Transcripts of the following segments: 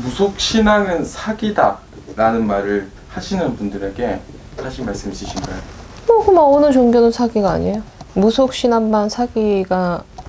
무속신앙은 사기다 라는 말을 하시는 분들에게 하신 말씀 있으신가요? 그만 어느 종교는 사기가 아니에요. 무속신앙만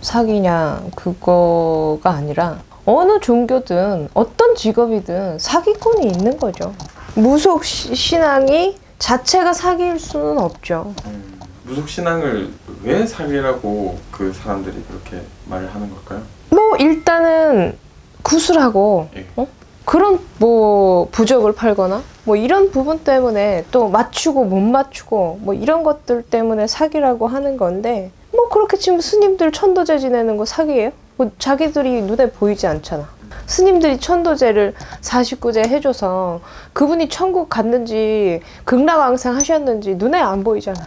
사기냐 그거가 아니라 어느 종교든 어떤 직업이든 사기꾼이 있는 거죠. 무속신앙이 자체가 사기일 수는 없죠. 무속신앙을 왜 사기라고 그 사람들이 그렇게 말을 하는 걸까요? 일단은 구슬하고 예. 그런 부적을 팔거나 이런 부분 때문에 또 맞추고 못 맞추고 이런 것들 때문에 사기라고 하는 건데 그렇게 지금 스님들 천도제 지내는 거 사기예요? 자기들이 눈에 보이지 않잖아. 스님들이 천도제를 49제 해줘서 그분이 천국 갔는지 극락왕생 하셨는지 눈에 안 보이잖아.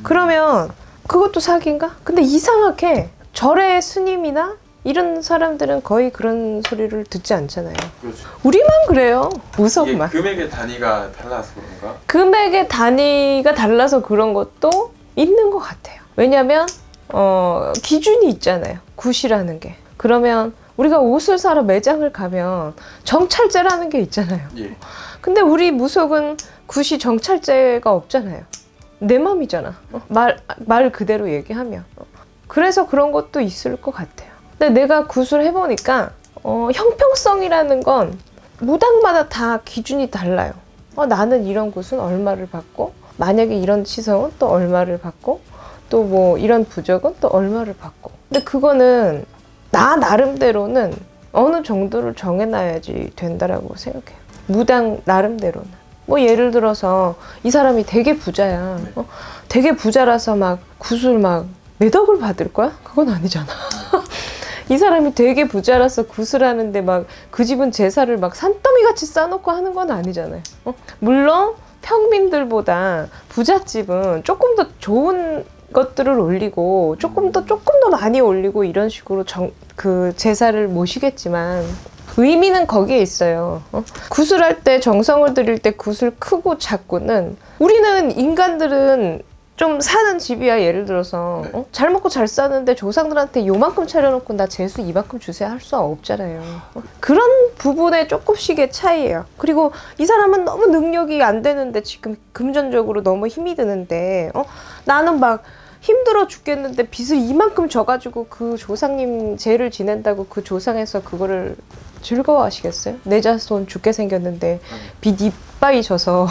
그러면 그것도 사기인가? 근데 이상하게 절의 스님이나 이런 사람들은 거의 그런 소리를 듣지 않잖아요. 그렇죠. 우리만 그래요. 무속만. 이게 금액의 단위가 달라서 그런가? 금액의 단위가 달라서 그런 것도 있는 것 같아요. 왜냐면 기준이 있잖아요. 굿이라는 게. 그러면 우리가 옷을 사러 매장을 가면 정찰제라는 게 있잖아요. 예. 근데 우리 무속은 굿이 정찰제가 없잖아요. 내 맘이잖아. 말 그대로 얘기하면. 그래서 그런 것도 있을 것 같아요. 근데 내가 굿을 해보니까 형평성이라는 건 무당마다 다 기준이 달라요. 나는 이런 굿은 얼마를 받고 만약에 이런 치성은 또 얼마를 받고 또 이런 부적은 또 얼마를 받고. 근데 그거는 나 나름대로는 어느 정도를 정해놔야지 된다라고 생각해요. 무당 나름대로는. 예를 들어서 이 사람이 되게 부자야. 되게 부자라서 막 굿을 막 몇 억을 받을 거야? 그건 아니잖아. 이 사람이 되게 부자라서 굿을 하는데 막 그 집은 제사를 막 산더미같이 싸놓고 하는 건 아니잖아요. 물론 평민들보다 부잣집은 조금 더 좋은 것들을 올리고 조금 더 많이 올리고 이런 식으로 그 제사를 모시겠지만 의미는 거기에 있어요. 굿을 할 때 정성을 들일 때 굿을 크고 작고는 우리는 인간들은 좀 사는 집이야. 예를 들어서 잘 먹고 잘 사는데 조상들한테 요만큼 차려놓고 나 재수 이만큼 주세요 할 수 없잖아요. 그런 부분에 조금씩의 차이예요. 그리고 이 사람은 너무 능력이 안 되는데 지금 금전적으로 너무 힘이 드는데 나는 막 힘들어 죽겠는데 빚을 이만큼 져가지고 그 조상님 제를 지낸다고 그 조상에서 그거를 즐거워하시겠어요? 내 자손 죽게 생겼는데 빚 이빠이 져서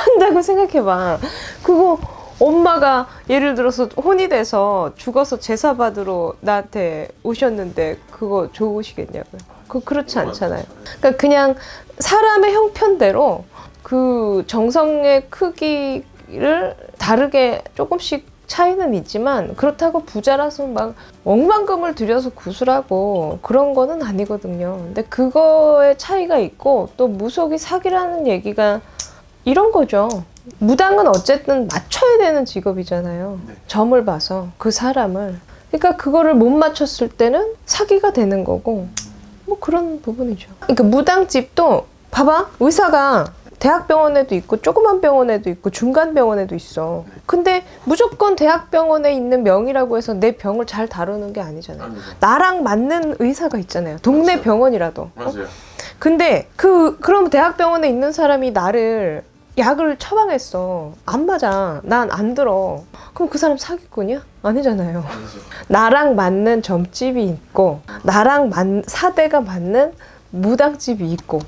한다고 생각해봐. 그거 엄마가 예를 들어서 혼이 돼서 죽어서 제사 받으러 나한테 오셨는데 그거 좋으시겠냐고요. 그렇지 않잖아요. 그러니까 그냥 사람의 형편대로 그 정성의 크기를 다르게 조금씩 차이는 있지만 그렇다고 부자라서 막 억만금을 들여서 구슬하고 그런 거는 아니거든요. 근데 그거에 차이가 있고 또 무속이 사기라는 얘기가 이런 거죠. 무당은 어쨌든 맞춰야 되는 직업이잖아요. 점을 봐서 그 사람을. 그러니까 그거를 못 맞췄을 때는 사기가 되는 거고 그런 부분이죠. 그러니까 무당집도 봐봐. 의사가 대학병원에도 있고 조그만 병원에도 있고 중간 병원에도 있어. 근데 무조건 대학병원에 있는 명이라고 해서 내 병을 잘 다루는 게 아니잖아요. 나랑 맞는 의사가 있잖아요. 동네 맞아요. 병원이라도. 맞아요. 근데 그럼 대학병원에 있는 사람이 나를 약을 처방했어. 안 맞아. 난 안 들어. 그럼 그 사람 사기꾼이야? 아니잖아요. 나랑 맞는 점집이 있고 나랑 사대가 맞는 무당집이 있고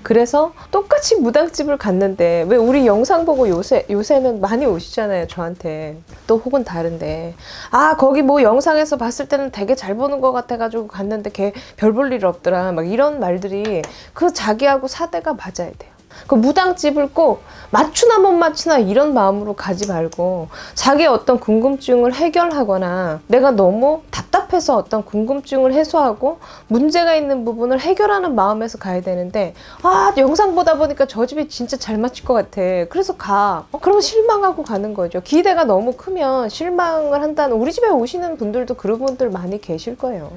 그래서 똑같이 무당집을 갔는데 왜 우리 영상 보고 요새는 많이 오시잖아요. 저한테. 또 혹은 다른데 거기 영상에서 봤을 때는 되게 잘 보는 것 같아가지고 갔는데 걔 별 볼 일 없더라. 막 이런 말들이 그 자기하고 사대가 맞아야 돼요. 그 무당집을 꼭 맞추나 못 맞추나 이런 마음으로 가지 말고 자기의 어떤 궁금증을 해결하거나 내가 너무 답답해서 어떤 궁금증을 해소하고 문제가 있는 부분을 해결하는 마음에서 가야 되는데 영상 보다 보니까 저 집이 진짜 잘 맞출 것 같아. 그래서 가. 그러면 실망하고 가는 거죠. 기대가 너무 크면 실망을 한다는 우리 집에 오시는 분들도 그런 분들 많이 계실 거예요.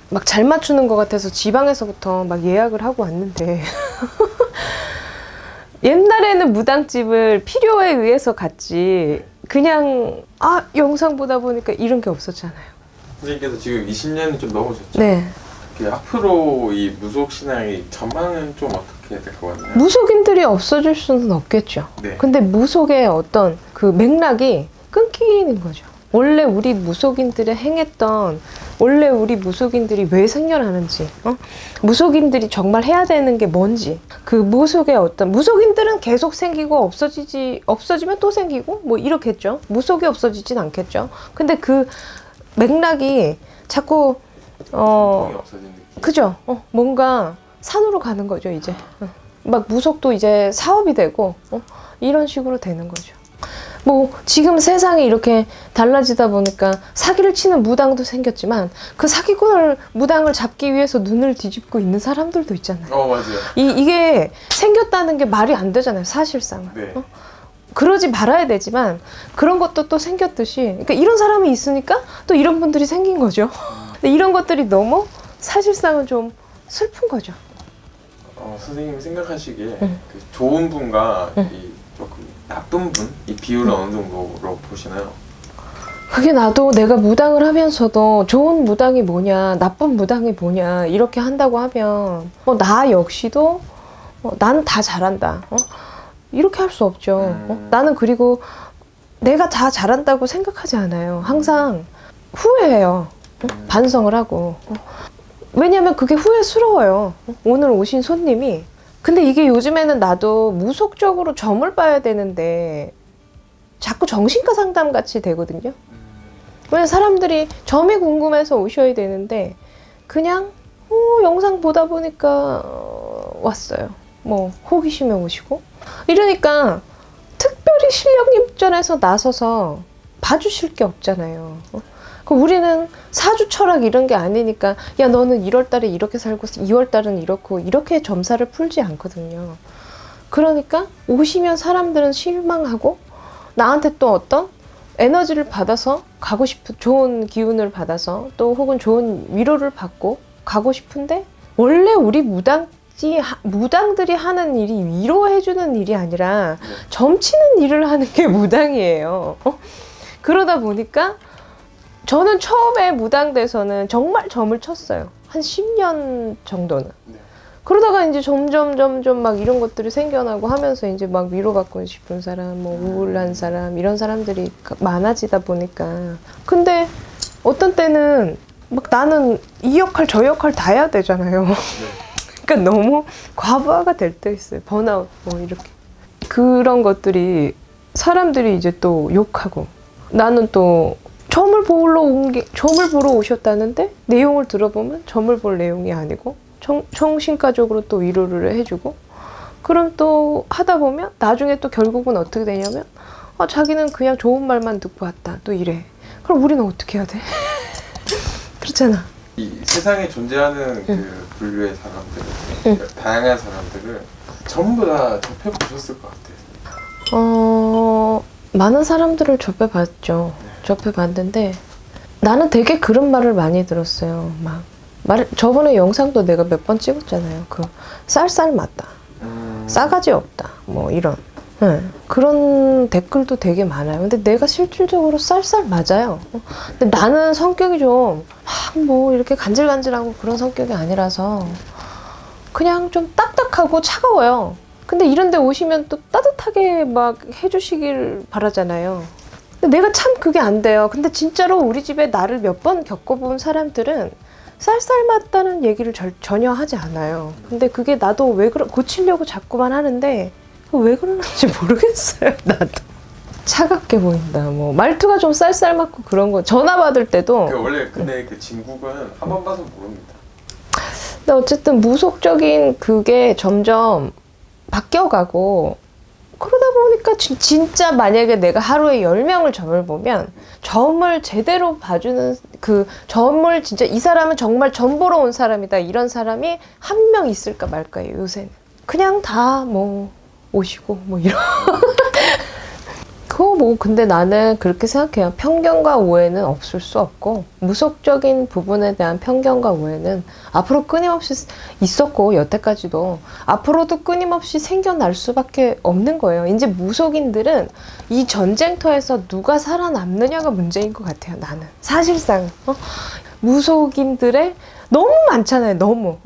막 잘 맞추는 것 같아서 지방에서부터 막 예약을 하고 왔는데 옛날에는 무당집을 필요에 의해서 갔지 그냥 영상 보다 보니까 이런 게 없었잖아요. 선생님께서 지금 20년이 좀 넘으셨죠? 네. 앞으로 이 무속 신앙의 전망은 좀 어떻게 될 것 같나요? 무속인들이 없어질 수는 없겠죠. 네. 근데 무속의 어떤 그 맥락이 끊기는 거죠. 원래 우리 무속인들이 행했던, 원래 우리 무속인들이 왜 생겨나는지, 무속인들이 정말 해야 되는 게 뭔지, 그 무속의 어떤, 무속인들은 계속 생기고 없어지면 또 생기고 뭐 이렇겠죠. 무속이 없어지진 않겠죠. 근데 그 맥락이 자꾸 전통이 없어진 느낌. 그죠? 뭔가 산으로 가는 거죠, 이제. 막 무속도 이제 사업이 되고, 이런 식으로 되는 거죠. 뭐, 지금 세상이 이렇게 달라지다 보니까 사기를 치는 무당도 생겼지만, 그 사기꾼을, 무당을 잡기 위해서 눈을 뒤집고 있는 사람들도 있잖아요. 맞아요. 이게 생겼다는 게 말이 안 되잖아요, 사실상. 네. 그러지 말아야 되지만, 그런 것도 또 생겼듯이, 그러니까 이런 사람이 있으니까 또 이런 분들이 생긴 거죠. 근데 이런 것들이 너무 사실상은 좀 슬픈 거죠. 선생님이 생각하시기에 그 좋은 분과 이 조금 나쁜 분, 이 비율은 어느 정도로 보시나요? 그게 나도 내가 무당을 하면서도 좋은 무당이 뭐냐, 나쁜 무당이 뭐냐 이렇게 한다고 하면 나 역시도 나는 다 잘한다. 이렇게 할 수 없죠. 나는 그리고 내가 다 잘한다고 생각하지 않아요. 항상 후회해요. 반성을 하고. 왜냐면 그게 후회스러워요. 오늘 오신 손님이. 근데 이게 요즘에는 나도 무속적으로 점을 봐야 되는데 자꾸 정신과 상담 같이 되거든요. 왜냐면 사람들이 점이 궁금해서 오셔야 되는데 그냥 영상 보다 보니까 왔어요. 뭐 호기심에 오시고. 이러니까 특별히 실력 입전해서 나서서 봐주실 게 없잖아요. 우리는 사주 철학 이런 게 아니니까 야 너는 1월달에 이렇게 살고 2월달은 이렇고 이렇게 점사를 풀지 않거든요. 그러니까 오시면 사람들은 실망하고 나한테 또 어떤 에너지를 받아서 가고 싶은 좋은 기운을 받아서 또 혹은 좋은 위로를 받고 가고 싶은데 원래 우리 무당들이 하는 일이 위로해주는 일이 아니라 점치는 일을 하는 게 무당이에요. 그러다 보니까 저는 처음에 무당돼서는 정말 점을 쳤어요. 한 10년 정도는. 네. 그러다가 이제 점점 막 이런 것들이 생겨나고 하면서 이제 막 위로받고 싶은 사람, 뭐 우울한 사람, 이런 사람들이 많아지다 보니까. 근데 어떤 때는 막 나는 이 역할 저 역할 다 해야 되잖아요. 네. 그러니까 너무 과부하가 될 때 있어요. 번아웃 뭐 이렇게. 그런 것들이 사람들이 이제 또 욕하고 나는 또 점을 보러 오셨다는데 내용을 들어보면 점을 볼 내용이 아니고 정신과적으로 또 위로를 해주고 그럼 또 하다 보면 나중에 또 결국은 어떻게 되냐면 자기는 그냥 좋은 말만 듣고 왔다 또 이래. 그럼 우리는 어떻게 해야 돼? 그렇잖아. 이 세상에 존재하는 그 분류의 사람들, 다양한 사람들을 전부 다 접해보셨을 것 같아요. 많은 사람들을 접해봤죠. 접해봤는데 나는 되게 그런 말을 많이 들었어요. 저번에 영상도 내가 몇 번 찍었잖아요. 그 쌀쌀 맞다, 싸가지 없다, 뭐 이런 그런 댓글도 되게 많아요. 근데 내가 실질적으로 쌀쌀 맞아요. 근데 나는 성격이 좀 뭐 이렇게 간질간질하고 그런 성격이 아니라서 그냥 좀 딱딱하고 차가워요. 근데 이런 데 오시면 또 따뜻하게 막 해주시길 바라잖아요. 근데 내가 참 그게 안 돼요. 근데 진짜로 우리 집에 나를 몇 번 겪어본 사람들은 쌀쌀 맞다는 얘기를 전혀 하지 않아요. 근데 그게 나도 고치려고 자꾸만 하는데 왜 그러는지 모르겠어요. 나도. 차갑게 보인다. 뭐 말투가 좀 쌀쌀 맞고 그런 거. 전화 받을 때도. 원래 근데 그 진국은 한 번 봐서 모릅니다. 근데 어쨌든 무속적인 그게 점점 바뀌어가고 그러다 보니까 진짜 만약에 내가 하루에 10명을 점을 보면 점을 제대로 봐주는 그 점을 진짜 이 사람은 정말 점 보러 온 사람이다 이런 사람이 한 명 있을까 말까요 요새는. 그냥 다 뭐 오시고 뭐 이런. 그거 뭐 근데 나는 그렇게 생각해요. 편견과 오해는 없을 수 없고 무속적인 부분에 대한 편견과 오해는 앞으로 끊임없이 있었고 여태까지도 앞으로도 끊임없이 생겨날 수밖에 없는 거예요. 이제 무속인들은 이 전쟁터에서 누가 살아남느냐가 문제인 것 같아요. 나는 사실상 무속인들의 너무 많잖아요. 너무.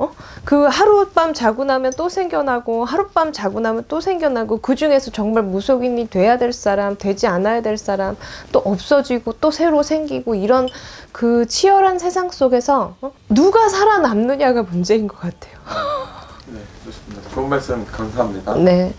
그 하룻밤 자고 나면 또 생겨나고 하룻밤 자고 나면 또 생겨나고 그중에서 정말 무속인이 돼야 될 사람, 되지 않아야 될 사람 또 없어지고 또 새로 생기고 이런 그 치열한 세상 속에서 누가 살아남느냐가 문제인 것 같아요. 네, 좋습니다. 좋은 말씀 감사합니다. 네.